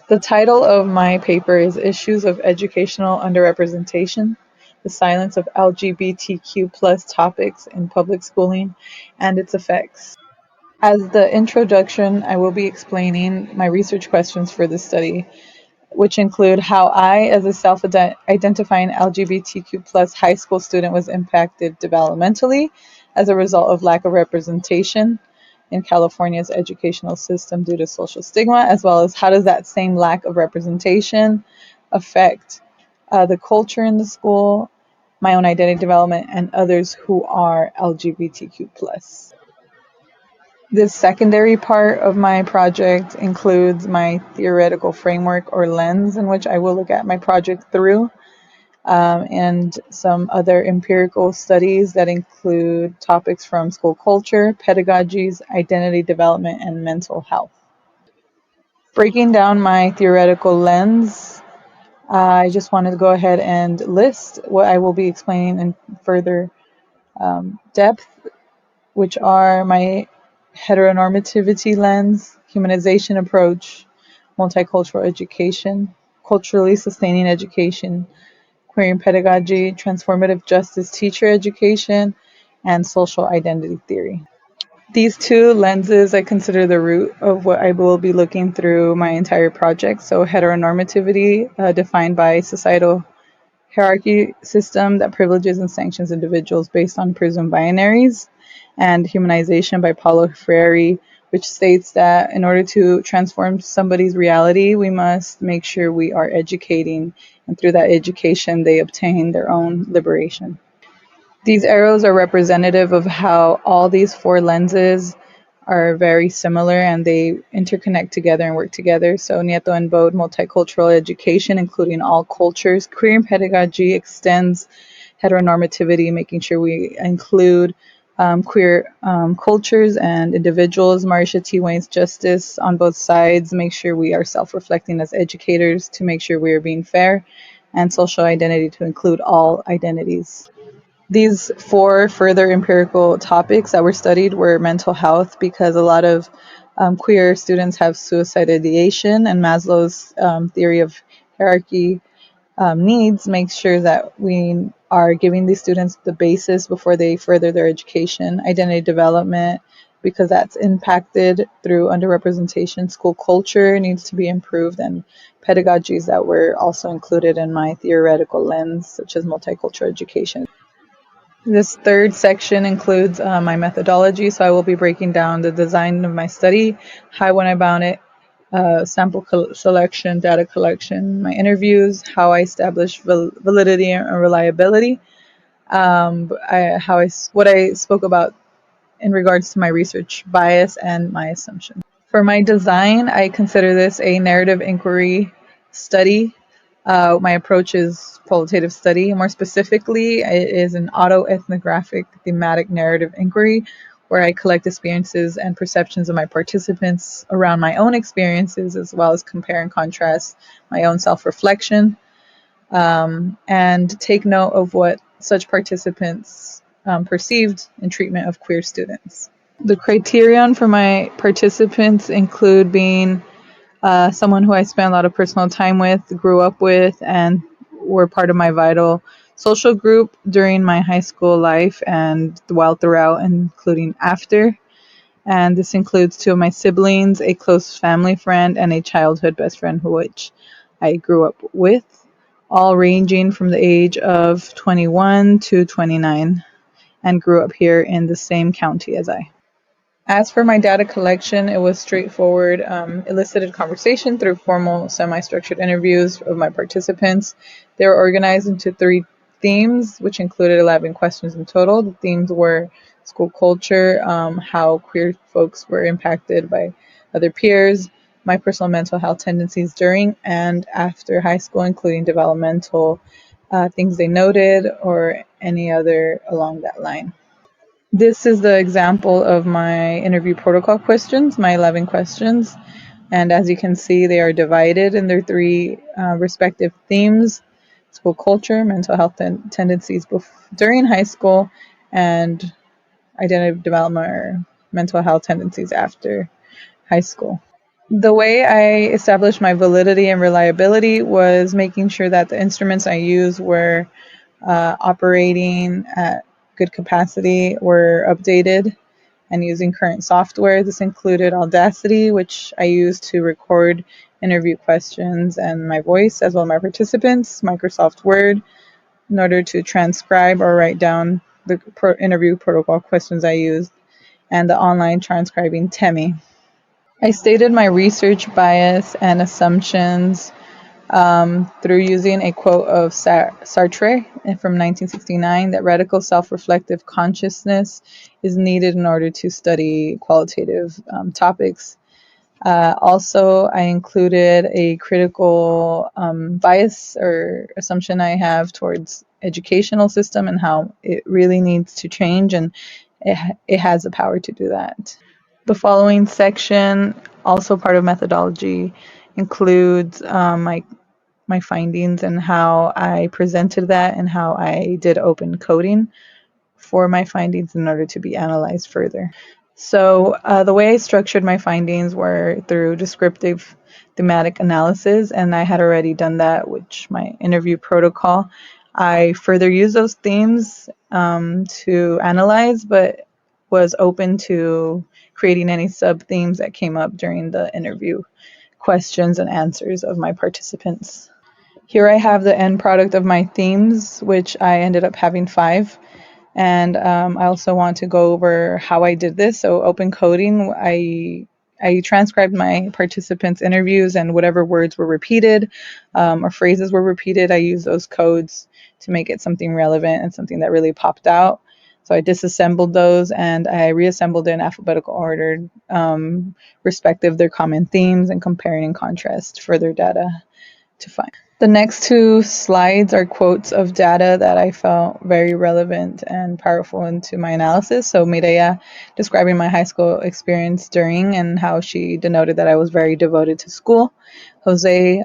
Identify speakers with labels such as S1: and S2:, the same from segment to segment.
S1: The title of my paper is Issues of Educational Underrepresentation: The Silence of LGBTQ plus Topics in Public Schooling and Its Effects. As the introduction, I will be explaining my research questions for this study, which include how I, as a self-identifying LGBTQ plus high school student, was impacted developmentally as a result of lack of representation in California's educational system due to social stigma, as well as how does that same lack of representation affect the culture in the school, my own identity development, and others who are LGBTQ plus. This secondary part of my project includes my theoretical framework or lens in which I will look at my project through, and some other empirical studies that include topics from school culture, pedagogies, identity development, and mental health. Breaking down my theoretical lens, I just wanted to go ahead and list what I will be explaining in further depth, which are my heteronormativity lens, humanization approach, multicultural education, culturally sustaining education, queer pedagogy, transformative justice teacher education, and social identity theory. These two lenses I consider the root of what I will be looking through my entire project. So heteronormativity, defined by societal hierarchy system that privileges and sanctions individuals based on presumed binaries, and humanization by Paulo Freire, which states that in order to transform somebody's reality, we must make sure we are educating, and through that education, they obtain their own liberation. These arrows are representative of how all these four lenses are very similar and they interconnect together and work together. So Nieto and Bode multicultural education, including all cultures. Queer pedagogy extends heteronormativity, making sure we include queer cultures and individuals. Marisha T. Wayne's justice on both sides, make sure we are self-reflecting as educators to make sure we are being fair, and social identity to include all identities. These four further empirical topics that were studied were mental health, because a lot of queer students have suicide ideation, and Maslow's theory of hierarchy needs makes sure that we are giving these students the basis before they further their education. Identity development, because that's impacted through underrepresentation. School culture needs to be improved, and pedagogies that were also included in my theoretical lens, such as multicultural education. This third section includes my methodology, so I will be breaking down the design of my study, how I went about it, sample selection, data collection, my interviews, how I established validity and reliability, what I spoke about in regards to my research bias and my assumptions. For my design, I consider this a narrative inquiry study. My approach is qualitative study. More specifically, it is an autoethnographic thematic narrative inquiry where I collect experiences and perceptions of my participants around my own experiences, as well as compare and contrast my own self-reflection, and take note of what such participants perceived in treatment of queer students. The criterion for my participants include being someone who I spent a lot of personal time with, grew up with, and were part of my vital social group during my high school life and while throughout, including after. And this includes two of my siblings, a close family friend, and a childhood best friend which I grew up with, all ranging from the age of 21 to 29, and grew up here in the same county as I. As for my data collection, it was straightforward, elicited conversation through formal, semi-structured interviews of my participants. They were organized into three themes, which included 11 questions in total. The themes were school culture, how queer folks were impacted by other peers, my personal mental health tendencies during and after high school, including developmental things they noted or any other along that line. This is the example of my interview protocol questions, my 11 questions. And as you can see, they are divided in their three respective themes: school culture, mental health tendencies during high school, and identity development or mental health tendencies after high school. The way I established my validity and reliability was making sure that the instruments I use were operating at good capacity, were updated, and using current software. This included Audacity, which I use to record interview questions and my voice, as well as my participants, Microsoft Word, in order to transcribe or write down the interview protocol questions I used, and the online transcribing Temi. I stated my research bias and assumptions through using a quote of Sartre from 1969 that radical self reflective consciousness is needed in order to study qualitative topics. Also, I included a critical bias or assumption I have towards educational system and how it really needs to change, and it has the power to do that. The following section, also part of methodology, includes my findings and how I presented that and how I did open coding for my findings in order to be analyzed further. So the way I structured my findings were through descriptive thematic analysis, and I had already done that, which my interview protocol. I further used those themes to analyze, but was open to creating any sub themes that came up during the interview questions and answers of my participants. Here I have the end product of my themes, which I ended up having 5. And I also want to go over how I did this. So open coding, I transcribed my participants' interviews, and whatever words were repeated or phrases were repeated, I used those codes to make it something relevant and something that really popped out. So I disassembled those and I reassembled in alphabetical order, respective their common themes, and comparing and contrast further data to find. The next 2 slides are quotes of data that I felt very relevant and powerful into my analysis. So Mireya describing my high school experience during and how she denoted that I was very devoted to school. Jose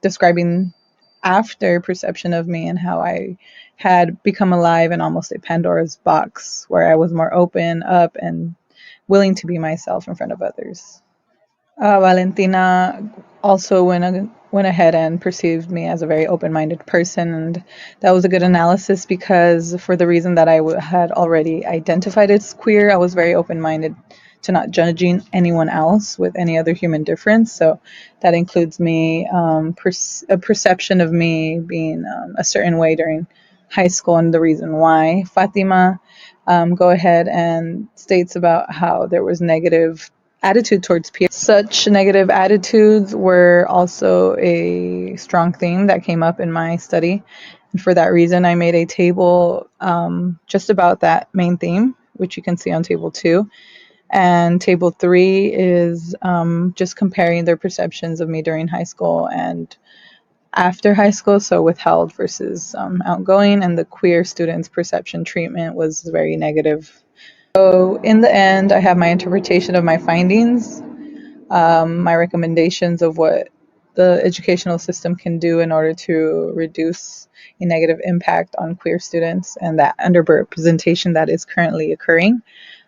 S1: describing after perception of me and how I had become alive in almost a Pandora's box where I was more open, up, and willing to be myself in front of others. Valentina also went ahead and perceived me as a very open-minded person, and that was a good analysis because for the reason that had already identified as queer, I was very open-minded to not judging anyone else with any other human difference. So that includes me, a perception of me being a certain way during high school and the reason why. Fatima go ahead and states about how there was negative attitude towards peers. Such negative attitudes were also a strong theme that came up in my study. And for that reason, I made a table just about that main theme, which you can see on table 2. And table 3 is just comparing their perceptions of me during high school and after high school, so withheld versus outgoing, and the queer students' perception treatment was very negative. So in the end, I have my interpretation of my findings, my recommendations of what the educational system can do in order to reduce a negative impact on queer students and that underrepresentation that is currently occurring,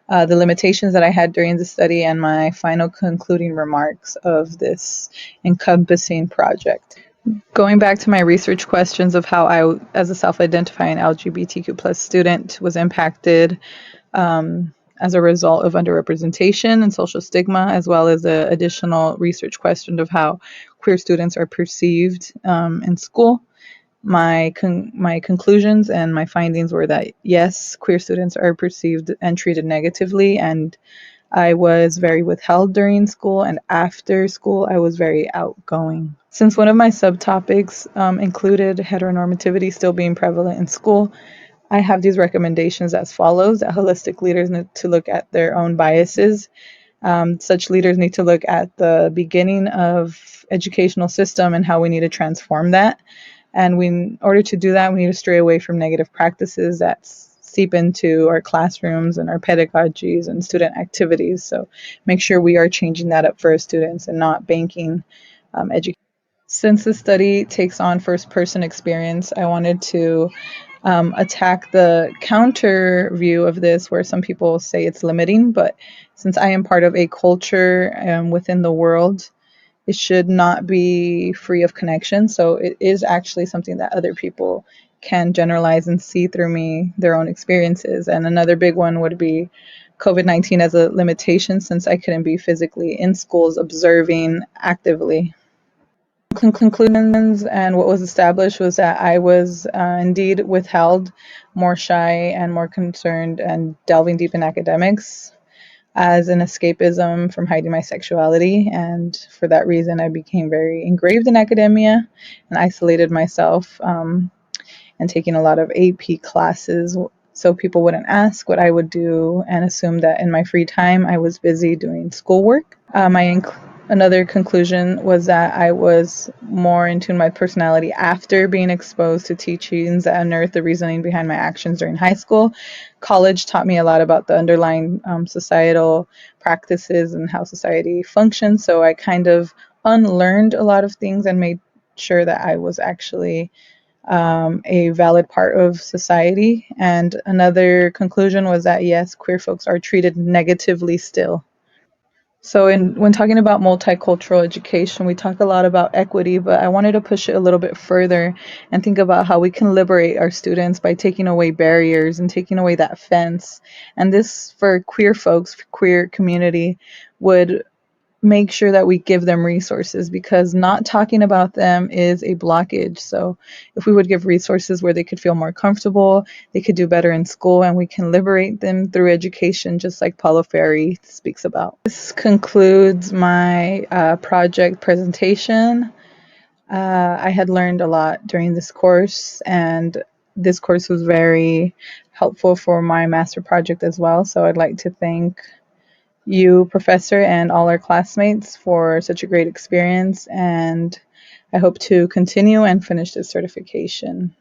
S1: the limitations that I had during the study, and my final concluding remarks of this encompassing project. Going back to my research questions of how I, as a self-identifying LGBTQ plus student, was impacted as a result of underrepresentation and social stigma, as well as the additional research question of how queer students are perceived in school. My conclusions and my findings were that yes, queer students are perceived and treated negatively, and I was very withheld during school, and after school, I was very outgoing. Since one of my subtopics included heteronormativity still being prevalent in school, I have these recommendations as follows: that holistic leaders need to look at their own biases. Such leaders need to look at the beginning of educational system and how we need to transform that. And in order to do that, we need to stray away from negative practices that seep into our classrooms and our pedagogies and student activities. So make sure we are changing that up for our students and not banking education. Since the study takes on first person experience, I wanted to attack the counter view of this, where some people say it's limiting. But since I am part of a culture within the world, it should not be free of connection. So it is actually something that other people can generalize and see through me, their own experiences. And another big one would be COVID-19 as a limitation, since I couldn't be physically in schools observing actively. Conclusions and what was established was that I was indeed withheld, more shy, and more concerned and delving deep in academics as an escapism from hiding my sexuality. And for that reason, I became very engraved in academia and isolated myself, and taking a lot of AP classes so people wouldn't ask what I would do and assume that in my free time I was busy doing schoolwork. Another conclusion was that I was more in tune with my personality after being exposed to teachings that unearthed the reasoning behind my actions during high school. College taught me a lot about the underlying societal practices and how society functions. So I kind of unlearned a lot of things and made sure that I was actually a valid part of society. And another conclusion was that yes, queer folks are treated negatively still. So, when talking about multicultural education, we talk a lot about equity, but I wanted to push it a little bit further and think about how we can liberate our students by taking away barriers and taking away that fence. And this, for queer folks, queer community, would make sure that we give them resources, because not talking about them is a blockage. So if we would give resources where they could feel more comfortable, they could do better in school, and we can liberate them through education, just like Paulo Freire speaks about. This concludes my project presentation. I had learned a lot during this course, and this course was very helpful for my master project as well. So I'd like to thank you, Professor, and all our classmates for such a great experience. And I hope to continue and finish this certification.